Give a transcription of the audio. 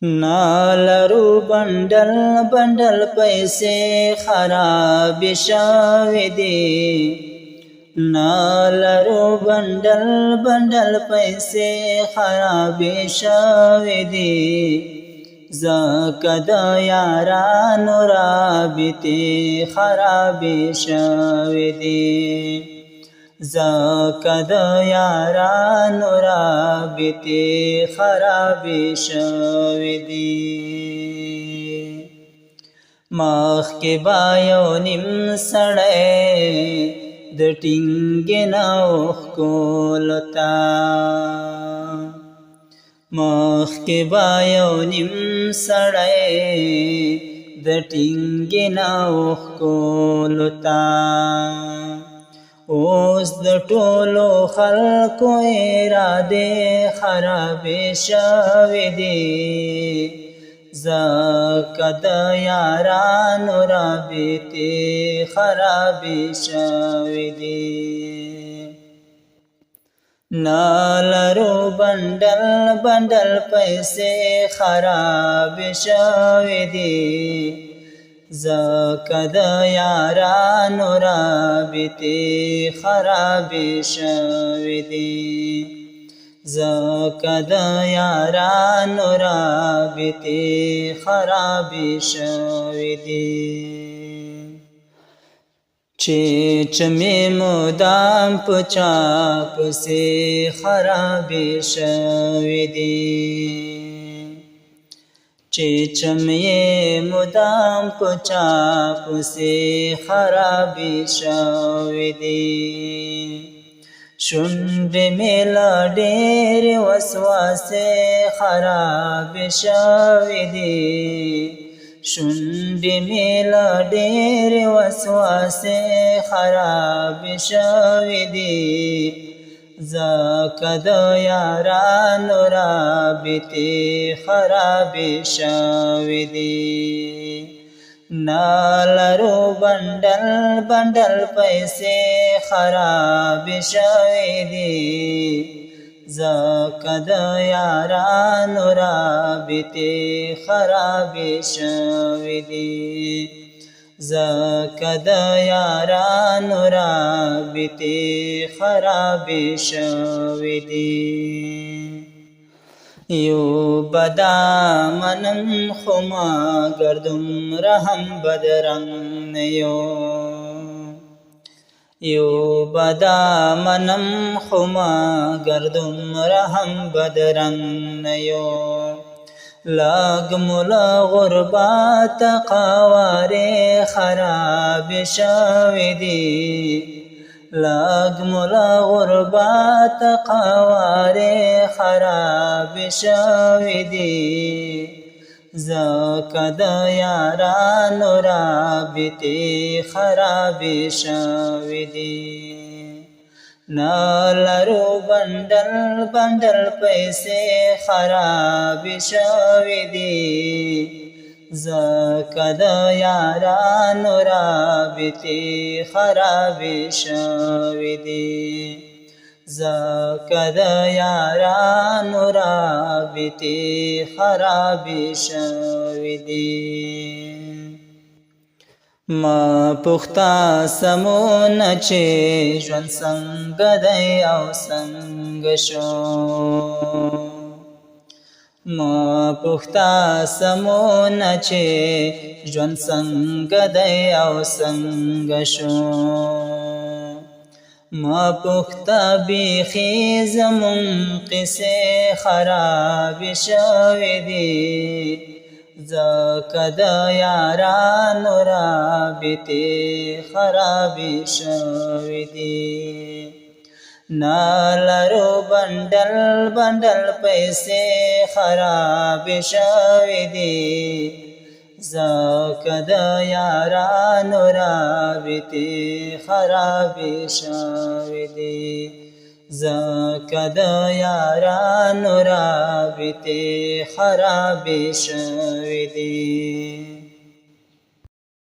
نالرو بندل بندل پیسې خراب شوې دي نالرو بندل بندل پیسې خراب شوې دي زکه د یارانو رابطې خراب شوې دي زکه د یارانو رابطې خراب شوې دي مخکې به یو نیم سړی د ټینګې نه اوښکولو ته مخکې به یو نیم سړی د ټینګې نه اوښکولو ته اوس د ټولو خلکو ارادې خرابې شوې دي زکه د یارانو رابطې خرابې شوې دي نالرو بندل بندل پیسې خرابې شوې دي زکه د یارانو رابطې خرابې شوې دي زکه د یارانو رابطې خرابې شوې دي چمې مدام په چا پسې خرابې شوې دي چمې مدام په چا پسې خرابې شوې دي شونډې مې له ډېرې وسواسې خرابې شوې دي شونډې مې له ډېرې وسواسې خرابې شوې دي زکه د یارانو رابطې خرابې شوې دي نالرو بندل بندل پیسې خرابې شوې دي زکه د یارانو رابطې خرابې شوې دي زکه د یارانو رابطې خرابې شوې دي یو بدامنم خو مګر دومره هم بدرنګ نه یو بدامنم خو مګر دومره هم بدرنګ نه لږ مو له غربت قوارې خرابې شوې دي لږ مو له غربت قوارې خرابې شوې دي زکه د یارانو رابطې خرابې شوې دي نالرو بندل بندل پیسې خرابې شوې دي زکه د یارانو رابطې خرابې شوې دي زکه د یارانو رابطې خرابې شوې دي ما پخته سمونه چې ژوند څنګه دی او څنګه شو ما پخته سمونه چې ژوند څنګه دی او څنګه شو ما پخته بیخي زمون قصې خرابې شوې دي زکه د یارانو رابطې خرابې شوې دي نالرو بندل بندل پیسې خرابې شوې دي زکه د یارانو رابطې خرابې شوې دي زکه د یارانو رابطې خرابې شوې دي